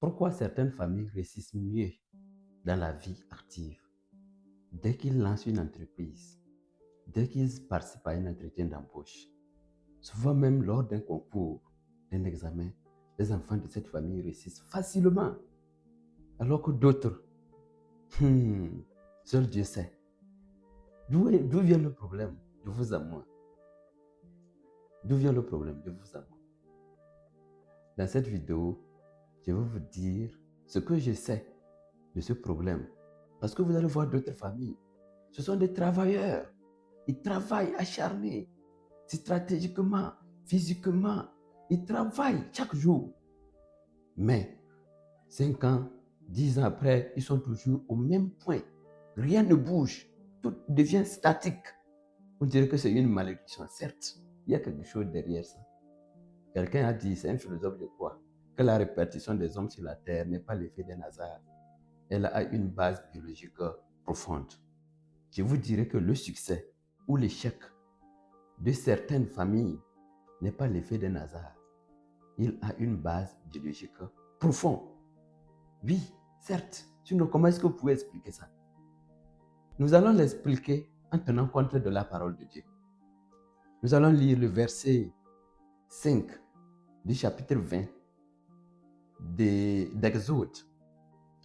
Pourquoi certaines familles réussissent mieux dans la vie active? Dès qu'ils lancent une entreprise, dès qu'ils participent à un entretien d'embauche, souvent même lors d'un concours, d'un examen, les enfants de cette famille réussissent facilement. Alors que d'autres, seul Dieu sait. D'où vient le problème de vous à moi? D'où vient le problème de vous à moi? Dans cette vidéo, je vais vous dire ce que je sais de ce problème. Parce que vous allez voir d'autres familles. Ce sont des travailleurs. Ils travaillent acharnés, stratégiquement, physiquement. Ils travaillent chaque jour. Mais 5 ans, 10 ans après, ils sont toujours au même point. Rien ne bouge. Tout devient statique. On dirait que c'est une malédiction. Certes, il y a quelque chose derrière ça. Quelqu'un a dit, c'est un philosophe, je crois, que la répartition des hommes sur la terre n'est pas l'effet d'un hasard. Elle a une base biologique profonde. Je vous dirais que le succès ou l'échec de certaines familles n'est pas l'effet d'un hasard. Il a une base biologique profonde. Oui, certes. Sinon, comment est-ce que vous pouvez expliquer ça? Nous allons l'expliquer en tenant compte de la parole de Dieu. Nous allons lire le verset 5 du chapitre 20 d'Exode,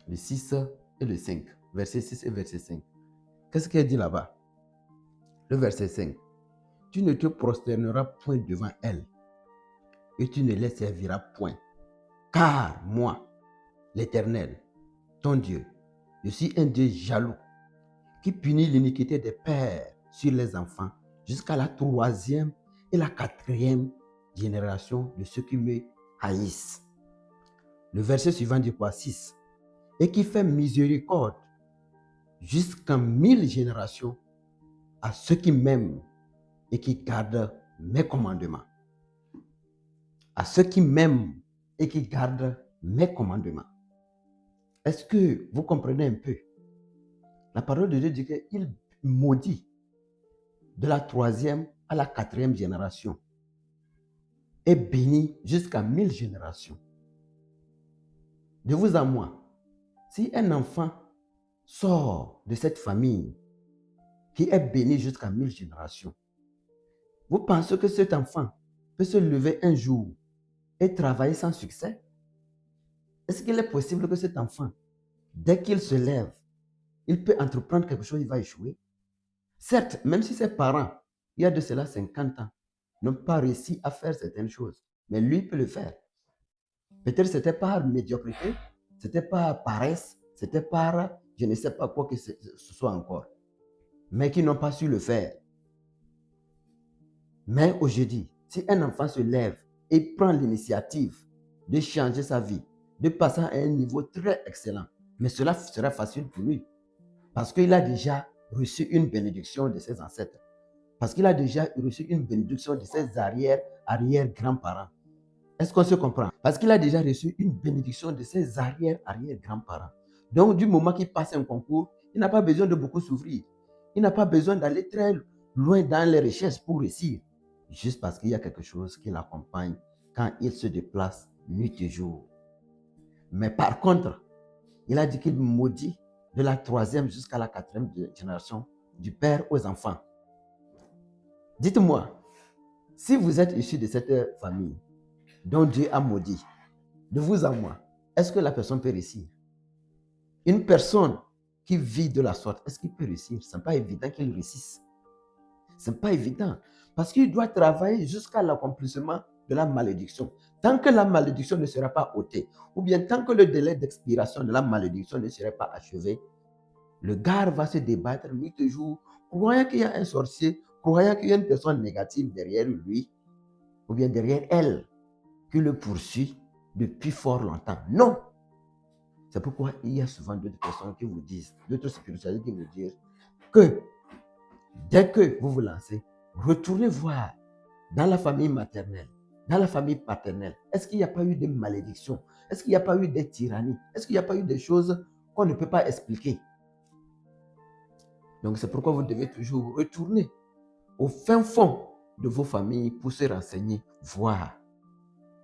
le 6 et le 5. Verset 6 et verset 5. Qu'est-ce qu'il dit là-bas? Le verset 5. Tu ne te prosterneras point devant elle et tu ne les serviras point. Car moi, l'Éternel, ton Dieu, je suis un Dieu jaloux qui punit l'iniquité des pères sur les enfants jusqu'à la 3e et la 4e génération de ceux qui me haïssent. Le verset suivant dit quoi? 6. Et qui fait miséricorde jusqu'à 1000 générations à ceux qui m'aiment et qui gardent mes commandements. À ceux qui m'aiment et qui gardent mes commandements. Est-ce que vous comprenez un peu? La parole de Dieu dit qu'il maudit de la 3e à la 4e génération et bénit jusqu'à 1000 générations. De vous à moi, si un enfant sort de cette famille qui est béni jusqu'à 1000 générations, vous pensez que cet enfant peut se lever un jour et travailler sans succès? Est-ce qu'il est possible que cet enfant, dès qu'il se lève, il peut entreprendre quelque chose, il va échouer? Certes, même si ses parents, il y a de cela 50 ans, n'ont pas réussi à faire certaines choses, mais lui peut le faire. Peut-être c'était par médiocrité, c'était par paresse, c'était par je ne sais pas quoi que ce soit encore, mais qui n'ont pas su le faire. Mais aujourd'hui, si un enfant se lève et prend l'initiative de changer sa vie, de passer à un niveau très excellent, mais cela sera facile pour lui, parce qu'il a déjà reçu une bénédiction de ses ancêtres, parce qu'il a déjà reçu une bénédiction de ses arrière-grands-parents. Est-ce qu'on se comprend? Parce qu'il a déjà reçu une bénédiction de ses arrière-grands-parents. Donc, du moment qu'il passe un concours, il n'a pas besoin de beaucoup souffrir. Il n'a pas besoin d'aller très loin dans les recherches pour réussir. Juste parce qu'il y a quelque chose qui l'accompagne quand il se déplace nuit et jour. Mais par contre, il a dit qu'il maudit de la 3e jusqu'à la 4e génération du père aux enfants. Dites-moi, si vous êtes issu de cette famille dont Dieu a maudit, de vous à moi, est-ce que la personne peut réussir? Une personne qui vit de la sorte, est-ce qu'il peut réussir? Ce n'est pas évident qu'il réussisse. Ce n'est pas évident. Parce qu'il doit travailler jusqu'à l'accomplissement de la malédiction. Tant que la malédiction ne sera pas ôtée, ou bien tant que le délai d'expiration de la malédiction ne sera pas achevé, le gars va se débattre nuit et jour, croyant qu'il y a un sorcier, croyant qu'il y a une personne négative derrière lui, ou bien derrière elle, qui le poursuit depuis fort longtemps. Non! C'est pourquoi il y a souvent d'autres personnes qui vous disent, d'autres spiritualités qui vous disent que dès que vous vous lancez, retournez voir dans la famille maternelle, dans la famille paternelle, est-ce qu'il n'y a pas eu des malédictions? Est-ce qu'il n'y a pas eu des tyrannies? Est-ce qu'il n'y a pas eu des choses qu'on ne peut pas expliquer? Donc c'est pourquoi vous devez toujours retourner au fin fond de vos familles pour se renseigner, voir.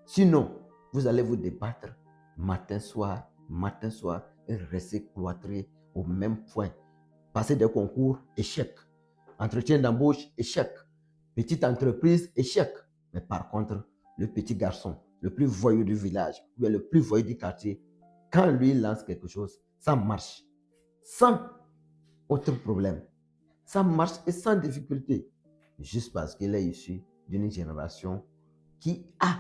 Sinon, vous allez vous débattre matin, soir, et rester cloîtré au même point. Passer des concours, échec. Entretien d'embauche, échec. Petite entreprise, échec. Mais par contre, le petit garçon, le plus voyou du village, ou le plus voyou du quartier, quand lui lance quelque chose, ça marche. Sans autre problème. Ça marche et sans difficulté. Juste parce qu'il est issu d'une génération qui a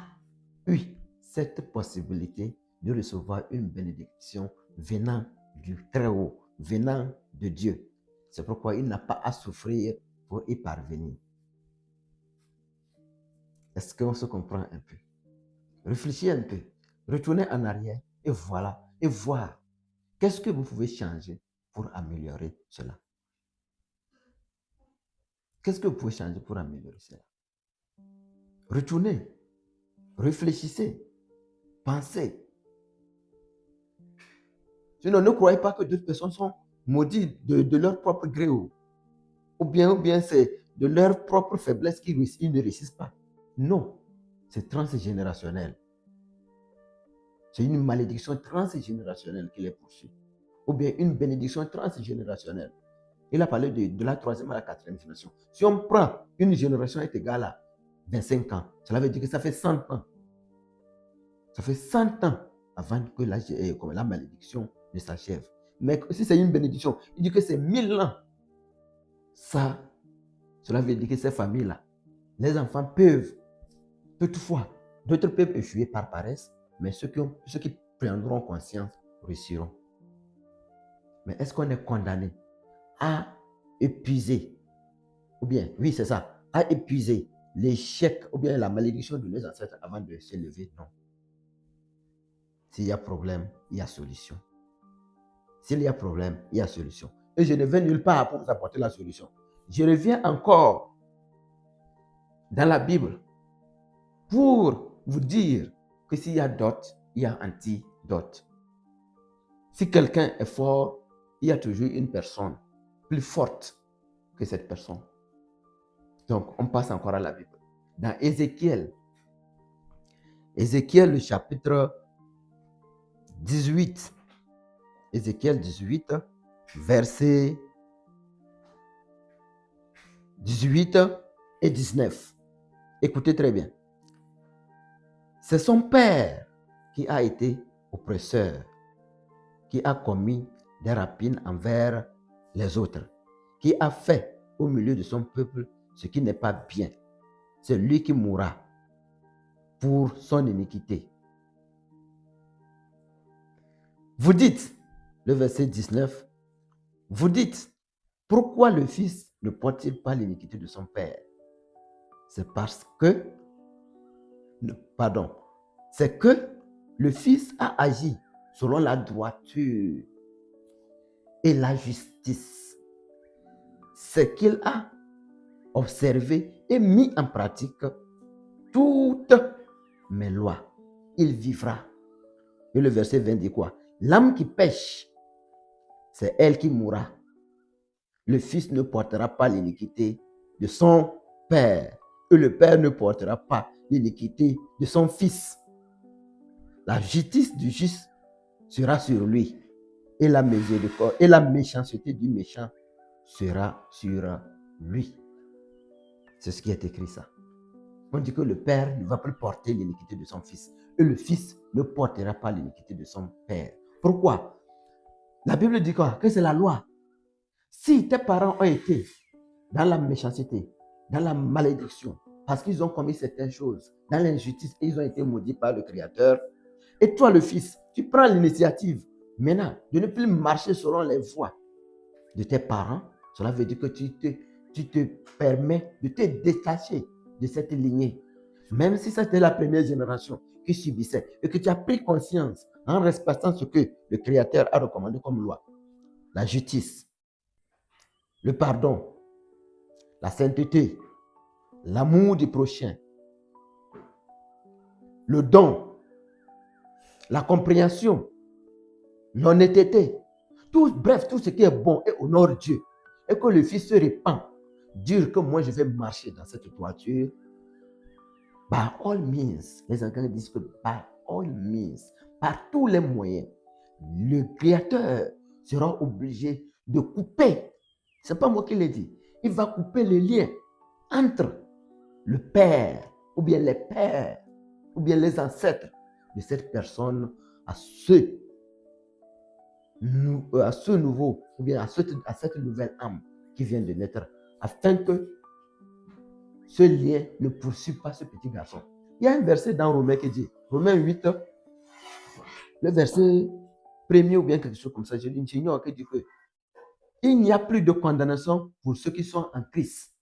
eu cette possibilité de recevoir une bénédiction venant du Très-Haut, venant de Dieu. C'est pourquoi il n'a pas à souffrir pour y parvenir. Est-ce qu'on se comprend un peu? Réfléchissez un peu. Retournez en arrière et voilà. Et voir qu'est-ce que vous pouvez changer pour améliorer cela. Qu'est-ce que vous pouvez changer pour améliorer cela? Retournez. Réfléchissez. Pensez. Sinon, ne croyez pas que d'autres personnes sont maudites de leur propre gré. Ou bien c'est de leur propre faiblesse qu'ils ne réussissent pas. Non, c'est transgénérationnel. C'est une malédiction transgénérationnelle qui les poursuit. Ou bien une bénédiction transgénérationnelle. Il a parlé de la 3e à la 4e génération. Si on prend une génération est égale à 25 ans, cela veut dire que ça fait 100 ans. Ça fait 100 ans avant que la malédiction ne s'achève. Mais si c'est une bénédiction, il dit que c'est 1000 ans. Cela veut dire que ces familles-là, les enfants peuvent, toutefois, d'autres peuvent échouer par paresse, mais ceux qui prendront conscience réussiront. Mais est-ce qu'on est condamné à épuiser, ou bien, oui c'est ça, à épuiser l'échec ou bien la malédiction de nos ancêtres avant de se lever? Non. S'il y a problème, il y a solution. S'il y a problème, il y a solution. Et je ne vais nulle part pour vous apporter la solution. Je reviens encore dans la Bible pour vous dire que s'il y a dot, il y a antidote. Si quelqu'un est fort, il y a toujours une personne plus forte que cette personne. Donc, on passe encore à la Bible. Dans Ézéchiel, le chapitre 18, Ézéchiel 18, versets 18 et 19. Écoutez très bien. C'est son père qui a été oppresseur, qui a commis des rapines envers les autres, qui a fait au milieu de son peuple ce qui n'est pas bien. C'est lui qui mourra pour son iniquité. Vous dites, le verset 19, vous dites, pourquoi le fils ne porte-t-il pas l'iniquité de son père? C'est parce que, c'est que le fils a agi selon la droiture et la justice. C'est qu'il a observé et mis en pratique toutes mes lois. Il vivra. Et le verset 20 dit quoi? L'âme qui pêche, c'est elle qui mourra. Le fils ne portera pas l'iniquité de son père. Et le père ne portera pas l'iniquité de son fils. La justice du juste sera sur lui. Et la miséricorde et la méchanceté du méchant sera sur lui. C'est ce qui est écrit ça. On dit que le père ne va plus porter l'iniquité de son fils. Et le fils ne portera pas l'iniquité de son père. Pourquoi? La Bible dit quoi? Que c'est la loi. Si tes parents ont été dans la méchanceté, dans la malédiction, parce qu'ils ont commis certaines choses, dans l'injustice, et ils ont été maudits par le Créateur, et toi le fils, tu prends l'initiative maintenant de ne plus marcher selon les voies de tes parents, cela veut dire que tu te permets de te détacher de cette lignée. Même si c'était la première génération qui subissait et que tu as pris conscience en respectant ce que le Créateur a recommandé comme loi. La justice, le pardon, la sainteté, l'amour du prochain, le don, la compréhension, l'honnêteté, bref, tout ce qui est bon et honore Dieu. Et que le Fils se répand, dire que moi je vais marcher dans cette droiture, by all means, les Anglais disent que by all means, par tous les moyens, le Créateur sera obligé de couper. Ce n'est pas moi qui l'ai dit. Il va couper le lien entre le père, ou bien les pères, ou bien les ancêtres de cette personne à ce nouveau, ou bien à cette nouvelle âme qui vient de naître, afin que ce lien ne poursuive pas ce petit garçon. Il y a un verset dans Romains qui dit, Romains 8, le verset premier ou bien quelque chose comme ça, je l'ignore, qui dit que il n'y a plus de condamnation pour ceux qui sont en Christ.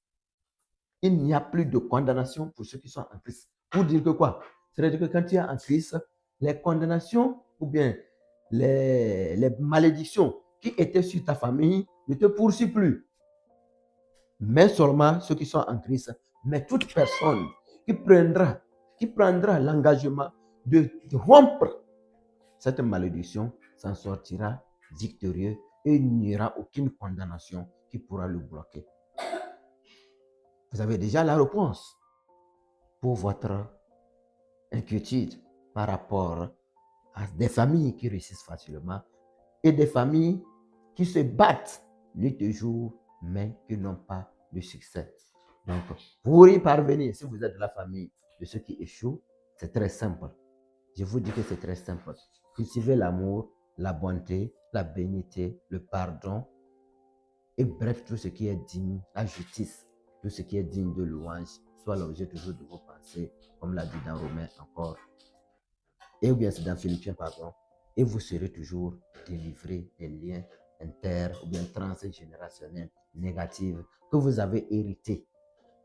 Il n'y a plus de condamnation pour ceux qui sont en Christ. Pour dire que quoi? C'est-à-dire que quand tu es en Christ, les condamnations ou bien les malédictions qui étaient sur ta famille ne te poursuivent plus. Mais seulement ceux qui sont en Christ. Mais toute personne qui prendra l'engagement de rompre cette malédiction s'en sortira victorieux et il n'y aura aucune condamnation qui pourra le bloquer. Vous avez déjà la réponse pour votre inquiétude par rapport à des familles qui réussissent facilement et des familles qui se battent nuit et jour, mais qui n'ont pas de succès. Donc, pour y parvenir, si vous êtes de la famille de ceux qui échouent, c'est très simple. Je vous dis que c'est très simple. Cultivez l'amour, la bonté, la bénité, le pardon, et bref, tout ce qui est digne, la justice, tout ce qui est digne de louange, soit l'objet toujours de vos pensées, comme l'a dit dans Romains encore, et ou bien c'est dans Philippiens, pardon, et vous serez toujours délivré des liens inter ou bien transgénérationnels négatifs que vous avez hérités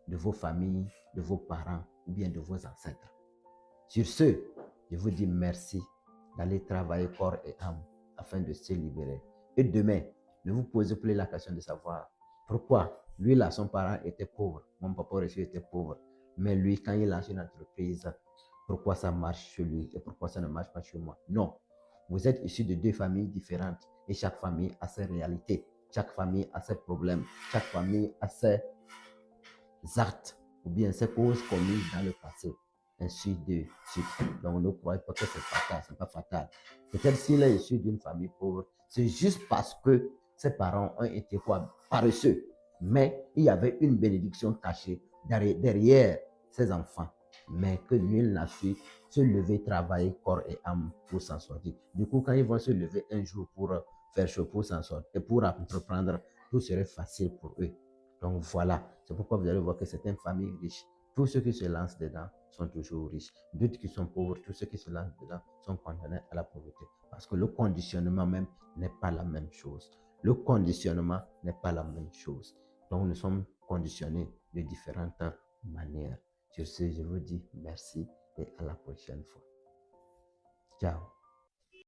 de vos familles, de vos parents ou bien de vos ancêtres. Sur ce, je vous dis merci d'aller travailler corps et âme afin de se libérer. Et demain, ne vous posez plus la question de savoir pourquoi lui là, son parent était pauvre, mon papa aussi était pauvre. Mais lui, quand il lance une entreprise, pourquoi ça marche chez lui et pourquoi ça ne marche pas chez moi? Non. Vous êtes issus de deux familles différentes et chaque famille a ses réalités, chaque famille a ses problèmes, chaque famille a ses actes ou bien ses causes commises dans le passé. Ainsi de suite. Donc ne croyez pas que c'est fatal, c'est pas fatal. Peut-être s'il est issu d'une famille pauvre, c'est juste parce que ses parents ont été quoi? Paresseux. Mais il y avait une bénédiction cachée derrière ses enfants. Mais que nul n'a su se lever, travailler corps et âme pour s'en sortir. Du coup, quand ils vont se lever un jour pour faire chaud, pour s'en sortir et pour entreprendre, tout serait facile pour eux. Donc voilà, c'est pourquoi vous allez voir que c'est une famille riche. Tous ceux qui se lancent dedans sont toujours riches. D'autres qui sont pauvres, tous ceux qui se lancent dedans sont condamnés à la pauvreté. Parce que le conditionnement même n'est pas la même chose. Le conditionnement n'est pas la même chose. Donc nous sommes conditionnés de différentes manières. Sur ce, je vous dis merci et à la prochaine fois. Ciao.